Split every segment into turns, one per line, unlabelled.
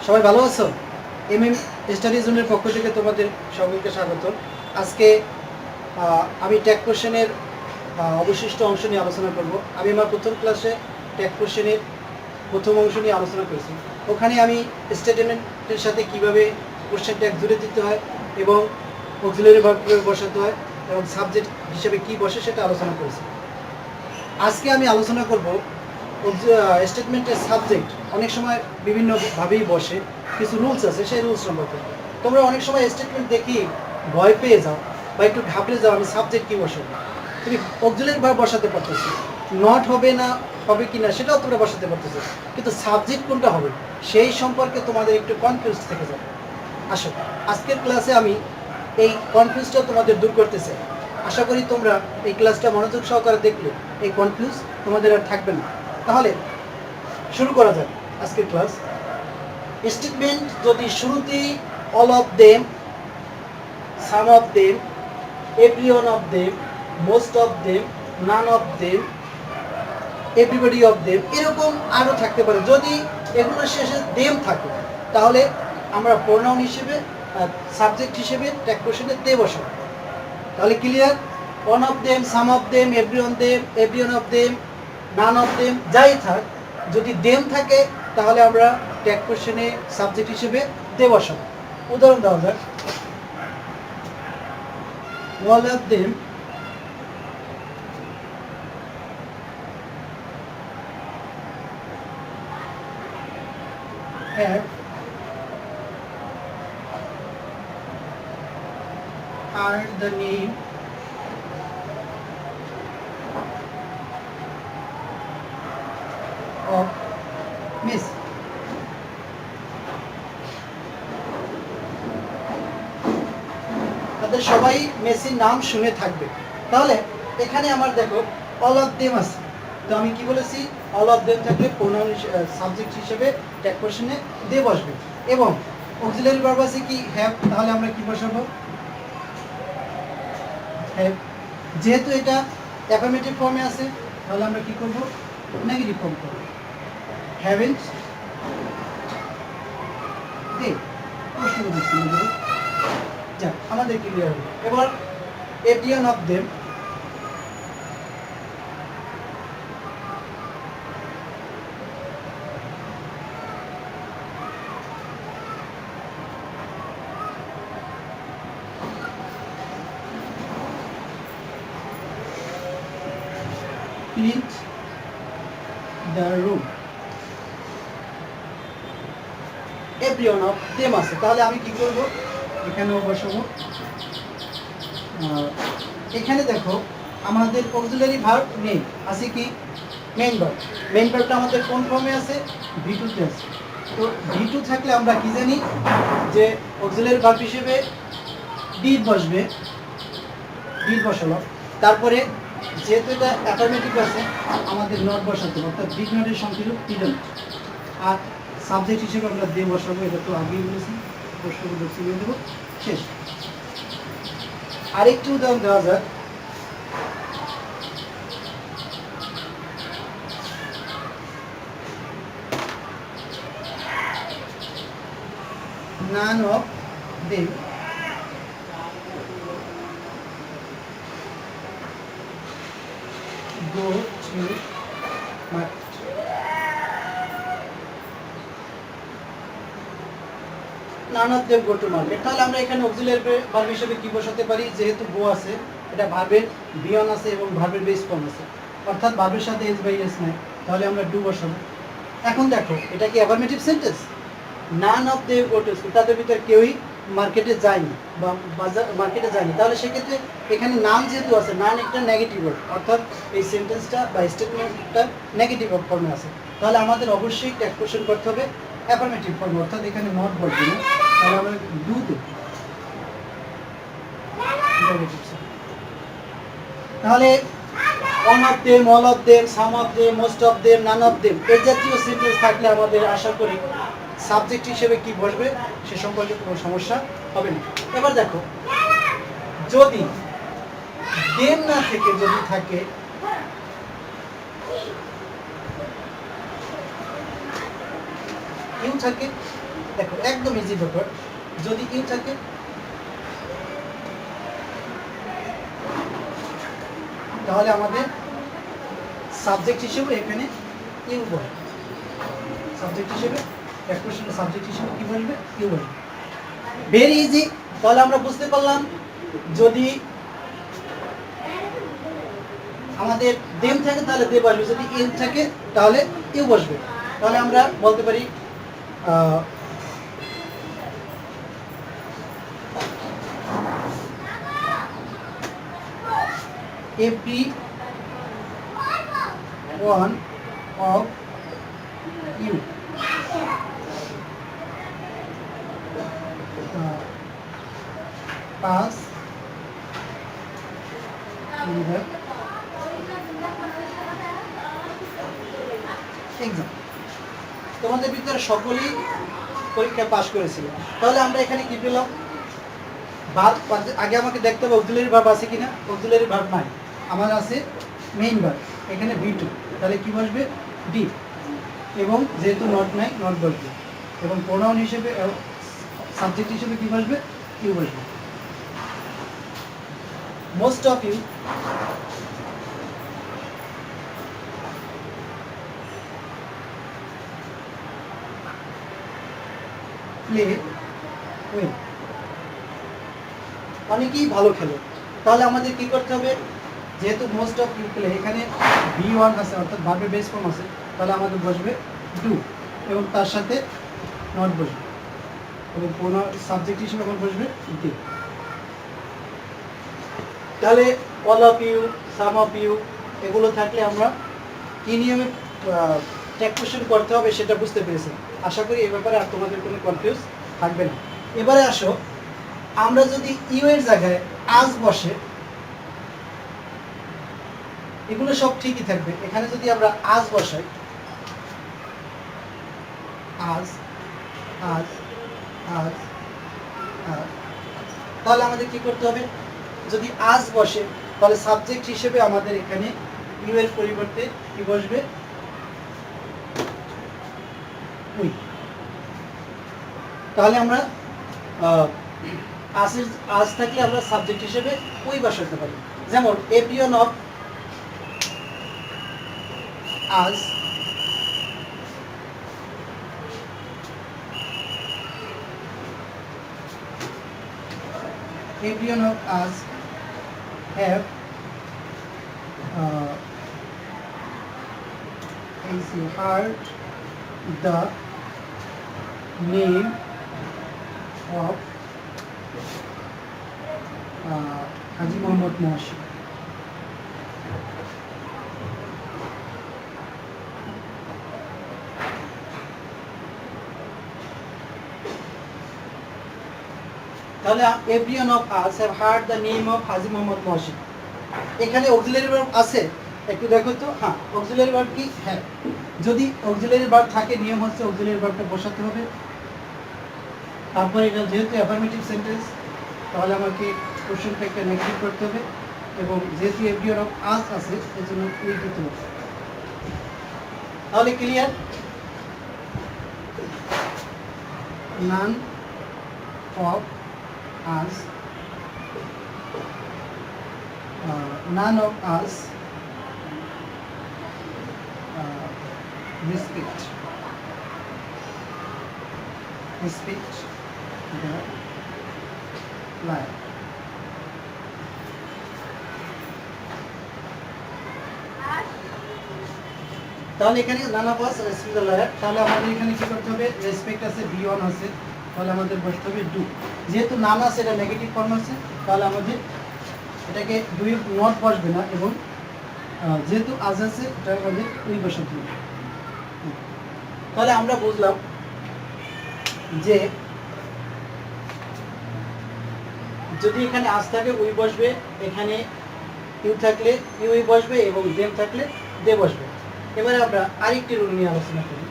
সবাই ভালো আছো? এমএম স্টাডি জোনের পক্ষ থেকে তোমাদের সকলকে স্বাগত। আজকে আমি ট্যাগ কোশ্চেনের অবশিষ্ট অংশ নিয়ে আলোচনা করব। আমি আমার প্রথম ক্লাসে ট্যাগ কোশ্চেনের প্রথম অংশ নিয়ে আলোচনা করেছি। ওখানে আমি স্টেটমেন্টের সাথে কিভাবে কোশ্চেন ট্যাগ জুড়ে দিতে হয় এবং অক্সিলারি ভার্ব কিভাবে বসাতে হয় এবং সাবজেক্ট হিসেবে কি বসে সেটা আলোচনা করেছি। আজকে আমি আলোচনা করব স্টেটমেন্টের সাবজেক্ট অনেক সময় বিভিন্নভাবেই বসে, কিছু রুলস আছে, সেই রুলস সম্পর্কে। তোমরা অনেক সময় স্টেটমেন্ট দেখি ভয় পেয়ে যাও বা একটু ঘাবড়ে যাও, আমি সাবজেক্ট কী বসাবো। তুমি অক্সিলারি ভার্ব বসাতে পারতেছো, নট হবে না হবে কি না সেটাও তোমরা বসাতে পারতেছো, কিন্তু সাবজেক্ট কোনটা হবে সেই সম্পর্কে তোমাদের একটু কনফিউজ থেকে যাবে। আসো, আজকের ক্লাসে আমি এই কনফিউজটা তোমাদের দূর করতে চাই। আশা করি তোমরা এই ক্লাসটা মনোযোগ সহকারে দেখলে এই কনফিউজ তোমাদের আর থাকবে না। তাহলে শুরু করা যাক আজকের ক্লাস। স্টেটমেন্ট যদি শুরুতেই all of them, some of them, every one of them, most of them, none of them, everybody of them এরকম আরও থাকতে পারে, যদি এগুলোর শেষে দেম থাকে তাহলে আমরা প্রোনাউন হিসেবে সাবজেক্ট হিসেবে ট্যাগ কোশ্চেনে দে বসাবো। তাহলে clear? One of them, some of them, every one of them, none of them, যাই থাক, যদি দেম থাকে তাহলে আমরা ট্যাগ কোশ্চেনে সাবজেক্ট হিসেবে দে বসাবো। উদাহরণ দেওয়া যাক, all of them have earned the name of Messi. তাদের সবাই মেসির নাম শুনে থাকবে। তাহলে এখানে আমার দেখো অল অফ দেম আছে, তো আমি কি বলেছি, অল অফ দেম থাকলে প্রোনাউন সাবজেক্ট হিসেবে ট্যাগ কোশ্চেনে দে বসবে। এবং অক্সিলারি ভার্ব আছে কি, হ্যাভ, তাহলে আমরা কি বসাবো, হ্যাভ। যেহেতু এটা অ্যাফার্মেটিভ ফর্মে আছে তাহলে আমরা কি করব, নেগেটিভ ফর্ম করব, হ্যাভেন্ট দে। প্রশ্ন দিচ্ছি যাক, আমাদের ক্লিয়ার হলো। এবার every one of them, cleaned the room, every one of them আছে, তাহলে আমি কি করব, এখানেও বসাবো। এখানে দেখো আমাদের অক্সিলারি ভার্ব নেই, আছে কি, মেইন ভার্ব। মেইন ভার্বটা আমাদের কোন ফর্মে আছে, ভি2 তে আছে। তো ভি2 থাকলে আমরা কি জানি যে অক্সিলারি ভার্ব হিসেবে ডিড বসবে, ডিড বসালো। তারপরে যেহেতু এটা অ্যাফার্মেটিভ আছে আমাদের নট বসাতে হবে, অর্থাৎ ডিড নটের সংখ্যারূপ ডিডন্ট। আর সাবজেক্ট হিসেবে আমরা দে বসাবো, এটা তো আগেই বলেছি, প্রশ্নগুলো চিনিয়ে দেবো, শেষ। আরেকটি উদাহরণ দেওয়া যাক, none of them go to market. None of them go to market, তাহলে আমরা এখানে অক্সিলারি ভার্ব হিসেবে কি বসাতে পারি, যেহেতু গো আছে, এটা ভার্বের বিয়ন আছে এবং ভার্বের বেস ফর্ম আছে, অর্থাৎ ভার্বের সাথে এস বাই এস নাই, তাহলে আমরা ডু বসাবো। এখন দেখো এটা কি affirmative sentence, none of they go to school, তাদের ভিতরে কেউই মার্কেটে যায়নি বা বাজার মার্কেটে যায়নি, তাহলে সেক্ষেত্রে এখানে নান যেহেতু আছে, নান একটা নেগেটিভ ওয়ার্ড, অর্থাৎ এই সেন্টেন্সটা বা স্টেটমেন্টটা নেগেটিভ ফর্মে আছে, তাহলে আমাদের অবশ্যই ট্যাগ কোশ্চেন করতে হবে অ্যাফার্মেটিভ ফর্মে, অর্থাৎ এখানে নট বলবে না, তাহলে আমরা ডু দেব। তাহলে one of them, all of them, some of them, most of them, none of them এই জাতীয় সেন্টেন্স থাকলে আমাদের আশা করি সাবজেক্ট হিসেবে কি বসবে সে সম্পর্কে কোনো সমস্যা হবে না। এবার দেখো, যদি দেম না থেকে যদি থাকে ইউ থাকে, দেখো একদম ইজি ব্যাপার, যদি ইউ থাকে তাহলে আমাদের সাবজেক্ট হিসেবে এখানে ইউ বসবে, সাবজেক্ট হিসেবে এক কোশ্চেনের সাবজেক্ট হিসেবে কি বলবে, ইউ বলবে। Very easy. তাহলে আমরা বুঝতে পারলাম যদি আমাদের দেম থাকে তাহলে দে বসবে, যদি ইন থাকে তাহলে ইউ বসবে। তাহলে আমরা বলতে পারি every one of you pass in the exam। তোমাদের ভিতরে সকলেই পরীক্ষা পাশ করেছিল, তাহলে আমরা এখানে কি পেলাম, ভার্ব। আগে আমাকে দেখতে হবে অক্সিলারি ভার্ব আছে কিনা, অক্সিলারি ভার্ব নাই, আমার আছে মেইন ভার্ব, এখানে V2, তাহলে কি বসবে ডি, এবং যেহেতু নট নাই নট বসবে, এবং প্রোনাউন হিসেবে সাবজেক্ট হিসেবে কি বসবে, ইউ বসবে। Most of you play win, অনেকেই ভালো খেলে। তাহলে আমাদের কি করতে হবে, যেহেতু মোস্ট অফ ইউ প্লে, এখানে V1 আছে অর্থাৎ ভার্বের বেস ফর্ম আছে, তাহলে আমাদের বসবে ডু, এবং তার সাথে নট বসবে, এবং কোনো সাবজেক্ট হিসেবে আমার বসবে ডি। তাহলে all of you, some of you এগুলো থাকলে আমরা কি নিয়মে ট্যাগ কোশ্চেন করতে হবে সেটা বুঝতে পেরেছি। আশা করি এই ব্যাপারে আর তোমাদের কোনো কনফিউজ থাকবে না। এবারে আসো, আমরা যদি ইউ এর জায়গায় আজ বসে, এগুলো সব ঠিকই থাকবে। এখানে যদি আমরা আজ বসাই, আজ আজ আজ আজ, তাহলে আমাদের কি করতে হবে, যদি আজ বসে তাহলে সাবজেক্ট হিসেবে আমাদের এখানে ইউ এর পরিবর্তে কি বসবে, উই। তাহলে আমরা আজ থাকলে আমরা সাবজেক্ট হিসেবে উই বসাতে পারি। যেমন এভরিওয়ান অফ আজ everyone of us have heard the name of Haji Muhammad Mohsin। তাহলে everyone of us have heard the name of Haji Mohammad Mohsin. এখানে অক্সিলারি ভার্ব আছে, একটু দেখো তো। হ্যাঁ, অক্সিলারি ভার্ব কি, হ্যাঁ, যদি অক্সিলারি ভার্ব থাকে নিয়ম হচ্ছে অক্সিলারি ভার্বটা বসাতে হবে। তারপরে এটা যেহেতু অ্যাফার্মেটিভ সেন্টেন্স, তাহলে আমাকে কোশ্চেনটাকে নেগেটিভ করতে হবে, এবং যেহেতু এভরিওয়ান অফ আস আছে এর জন্য উই দিতে হবে। তাহলে clear, none of us, none of us respect the life। তাহলে এখানে none of us respect the life, তাহলে আমাদের এখানে কি করতে হবে, রেসপেক্ট আছে, V1 আছে, তাহলে আমাদের বসতে হবে ডু। যেহেতু নাম আছে, এটা নেগেটিভ ফর্ম আছে, তাহলে আমাদের এটাকে ডু নট বসবে না, এবং যেহেতু আজ আছে এটা আমাদের উই বসাতে হবে। তাহলে আমরা বুঝলাম যে যদি এখানে আজ থাকে উই বসবে, এখানে ইউ থাকলে ইউই বসবে, এবং দেম থাকলে দে বসবে। এবারে আমরা আরেকটি রুল নিয়ে আলোচনা করি।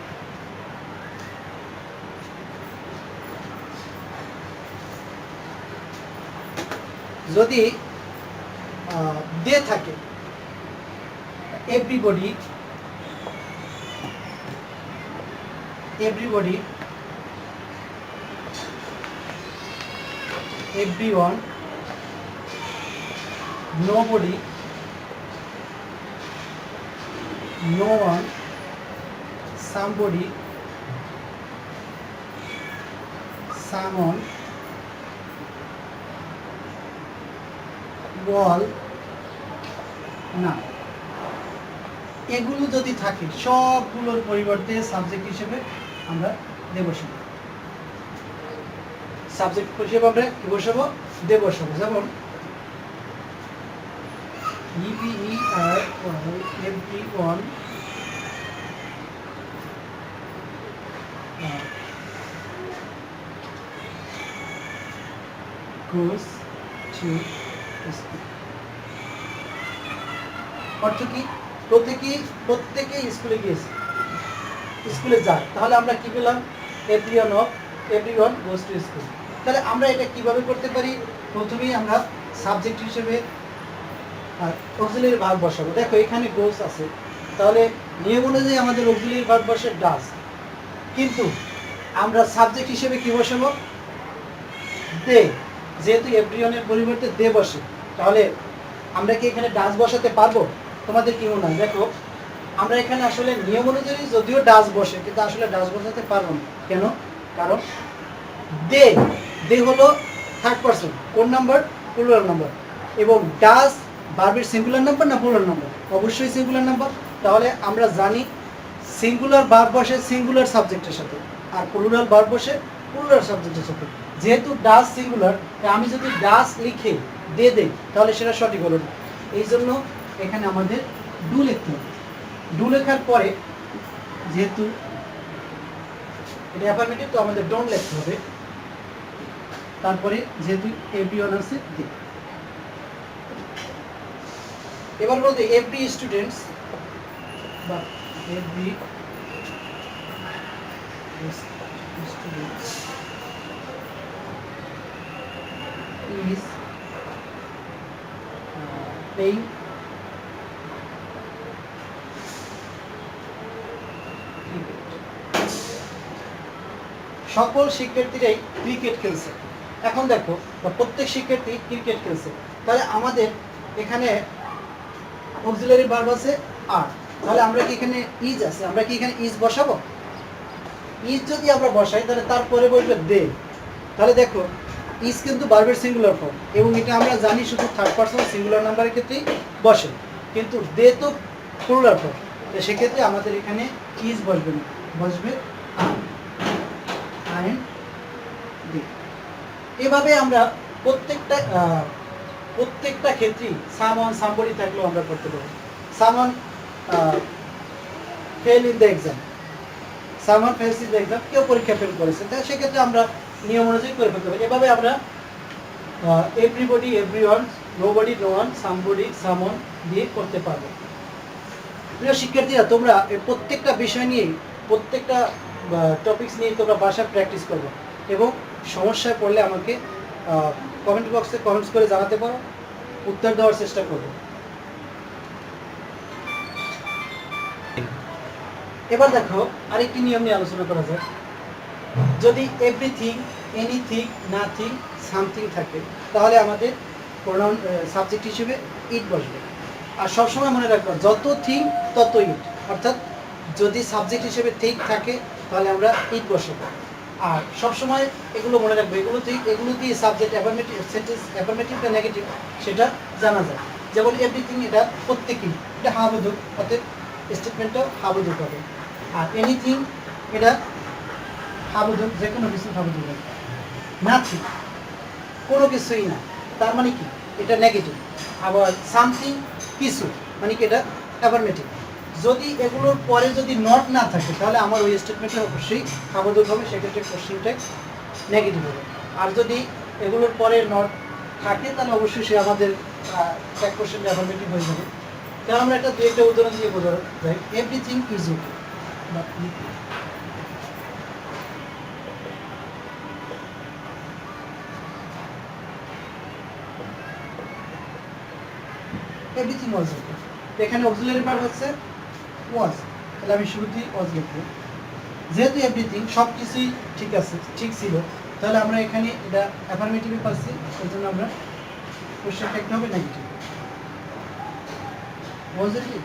যদি দে থাকে, everybody everyone, nobody, no one, somebody, someone, all, না। এগুলো যদি থাকে সবগুলোর পরিবর্তে সাবজেক্ট হিসেবে আমরা দে বসাবো। সাবজেক্ট হিসেবে আমরা কি বসাবো? দে বসাবো। যেমন everyone goes to school। অর্থ কি? প্রত্যেকেই স্কুলে গিয়েছে, স্কুলে যায়। তাহলে আমরা কি পেলাম? everyone goes to school। তাহলে আমরা এটা কিভাবে করতে পারি? প্রথমেই আমরা সাবজেক্ট হিসেবে অক্সিলারি ভার্ব বসাবো। দেখো এখানে গোস আছে, তাহলে নিয়ম অনুযায়ী আমাদের অক্সিলারি ভার্ব বসে ডাজ, কিন্তু আমরা সাবজেক্ট হিসেবে কি বসাবো? দে। যেহেতু এভরিওয়ানের পরিবর্তে দে বসে, তাহলে আমরা কি এখানে ডাজ বসাতে পারবো? তোমাদের কি মনে হয়? দেখো আমরা এখানে আসলে নিয়ম অনুযায়ী যদিও ডাজ বসে, কিন্তু আসলে ডাজ বসাতে পারবো না। কেন? কারণ দে হলো থার্ড পারসন, কোন নাম্বার? Plural number. এবং ডাজ ভার্বের সিঙ্গুলার নাম্বার না প্লুরাল নাম্বার? অবশ্যই সিঙ্গুলার নাম্বার। তাহলে আমরা জানি সিঙ্গুলার ভার্ব বসে সিঙ্গুলার সাবজেক্টের সাথে, আর প্লুরাল ভার্ব বসে প্লুরাল সাবজেক্টের সাথে। যেহেতু ডাজ সিঙ্গুলার, আমি যদি ডাজ লিখে দে দেই তাহলে সেটা সঠিক হলো না। এই জন্য এখানে আমাদের ডু লিখতে হবে। ডু লেখার পরে যেহেতু এটা অ্যাফার্মেটিভ, তো আমাদের ডোন্ট লিখতে হবে। তারপরে যেহেতু এভরিওয়ান আছে দে। এবার বলতে এভরি স্টুডেন্টস বা এভরি স্টুডেন্টস is playing সকল শিক্ষার্থীরাই ক্রিকেট খেলছে। এখন দেখো প্রত্যেক শিক্ষার্থী ক্রিকেট খেলছে, তাহলে আমাদের এখানে অক্সিলারি ভার্ব আছে আর, তাহলে আমরা কি এখানে ইজ আছে, আমরা কি এখানে ইজ বসাবো? ইজ যদি আমরা বসাই তাহলে তারপরে বলবে দে। তাহলে দেখো ইজ কিন্তু ভার্বের সিঙ্গুলার ফর্ম, এবং এটা আমরা জানি শুধু থার্ড পারসন সিঙ্গুলার নাম্বারের ক্ষেত্রেই বসে, কিন্তু দে তো প্লুরাল ফর্ম। তো সেক্ষেত্রে আমাদের এখানে ইজ বসবে না, বসবে আর দে। এভাবে আমরা প্রত্যেকটা ক্ষেত্রেই সামওয়ান সামবডি থাকলেও আমরা করতে পারি। Someone fail in the exam, someone fails in the exam, কেউ পরীক্ষা ফেল করেছে, তাহলে সেক্ষেত্রে আমরা নিয়ম অনুযায়ী করে ফেলতে পারি। এভাবে আমরা everybody, everyone, nobody, no one, somebody, someone দিয়ে করতে পারবো। প্রিয় শিক্ষার্থীরা, তোমরা এই প্রত্যেকটা বিষয় নিয়ে, প্রত্যেকটা টপিকস নিয়ে তোমরা বাসায় প্র্যাকটিস করবে, এবং সমস্যায় পড়লে আমাকে কমেন্ট বক্সে কমেন্টস করে জানাতে পারো, উত্তর দেওয়ার চেষ্টা করবো। এবার দেখো আরেকটি নিয়ম নিয়ে আলোচনা করা যায়। যদি এভরিথিং, এনিথিং, নাথিং, সামথিং থাকে, তাহলে আমাদের প্রোনাউন সাবজেক্ট হিসেবে ইট বসবে। আর সবসময় মনে রাখবো যত থিং তত ইট, অর্থাৎ যদি সাবজেক্ট হিসেবে থিং থাকে তাহলে আমরা ইট বসাবো। আর সবসময় এগুলো মনে রাখবো, এগুলো দিয়ে সাবজেক্ট অ্যাফার্মেটিভ সেন্টেন্স, অ্যাফার্মেটিভ বা নেগেটিভ সেটা জানা যায়। যেমন এভরিথিং, এটা প্রত্যেকেই, এটা হাবোধক, অর্থাৎ স্টেটমেন্টটাও হাবোধক হবে। আর এনিথিং, এটা হাবোধক, যে কোনো কিছু হাবোধক হবে। নাথিং, কোনো কিছুই না, তার মানে কি? এটা নেগেটিভ। আবার সামথিং, কিছু, মানে কি? এটা অ্যাফার্মেটিভ। যদি এগুলোর পরে যদি নট না থাকে তাহলে আমার ওই স্টেটমেন্টটা অবশ্যই হাবোধক হবে, সেক্ষেত্রে কোশ্চেনটা নেগেটিভ হবে। আর যদি এগুলোর পরে নট থাকে তাহলে অবশ্যই সে আমাদের এক কোশ্চেনটা অ্যাফার্মেটিভ হয়ে যাবে। তাহলে আমরা একটা দুই একটা উদাহরণ দিয়ে বোঝা যায়। Everything is okay, everything was okay. এখানে অক্সিলারি ভার্ব হচ্ছে ওয়াজ, তাহলে আমি শুরুতেই ওয়াজ লিখবো। যেহেতু এভরিথিং সব কিছুই ঠিক আছে, ঠিক ছিল, তাহলে আমরা এখানে এটা অ্যাফার্মেটিভে পাচ্ছি, সেই জন্য আমরা কোশ্চেনটা একটা হবে negative. Was it?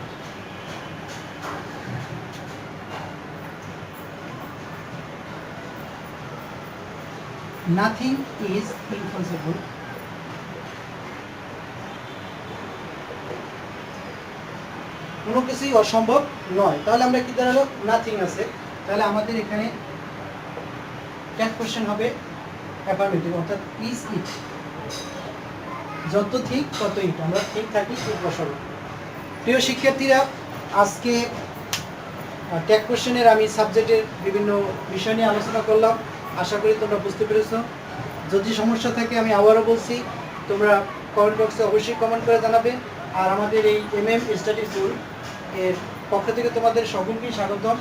Nothing is impossible. কোনো কিছুই অসম্ভব নয়। তাহলে আমরা কি দাঁড়ালো, নাথিং আছে। তাহলে আমাদের এখানে ট্যাগ কোশ্চেন হবে অ্যাফার্মেটিভ, অর্থাৎ ইজ ইট। যত ঠিক তত ইট, আমরা ঠিক থাকি ঠিক বসাবো। প্রিয় শিক্ষার্থীরা, আজকে ট্যাগ কোশ্চেনের আমি সাবজেক্টের বিভিন্ন বিষয় নিয়ে আলোচনা করলাম। আশা করি তোমরা বুঝতে পেরেছো। যদি সমস্যা থাকে আমি আবারও বলছি, তোমরা কমেন্ট বক্সে অবশ্যই কমেন্ট করে জানাবে। আর আমাদের এই স্টাডি টুল এর পক্ষ থেকে তোমাদের সকলকেই স্বাগতম।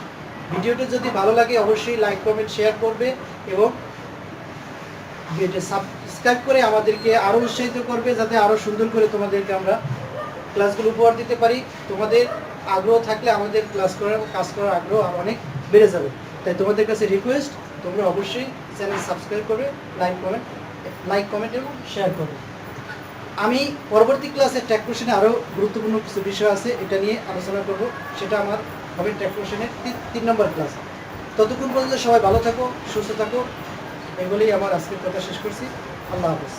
ভিডিওটি যদি ভালো লাগে অবশ্যই লাইক কমেন্ট শেয়ার করবে এবং ভিডিওটি সাবস্ক্রাইব করে আমাদেরকে আরও উৎসাহিত করবে, যাতে আরও সুন্দর করে তোমাদেরকে আমরা ক্লাসগুলো উপহার দিতে পারি। তোমাদের আগ্রহ থাকলে আমাদের ক্লাস করার কাজ করার আগ্রহ আরও অনেক বেড়ে যাবে। তাই তোমাদের কাছে রিকোয়েস্ট, তোমরা অবশ্যই চ্যানেল সাবস্ক্রাইব করবে, লাইক কমেন্ট এবং শেয়ার করবে। আমি পরবর্তী ক্লাসে ট্যাগ কোশ্চেনে আরও গুরুত্বপূর্ণ কিছু বিষয় আছে, এটা নিয়ে আলোচনা করব। সেটা আমার হবে ট্যাগ কোশ্চেনের 3 নম্বর ক্লাস। ততক্ষণ পর্যন্ত সবাই ভালো থাকো, সুস্থ থাকো। এগুলোই আমার আজকের কথা শেষ করছি। আল্লাহ হাফেজ।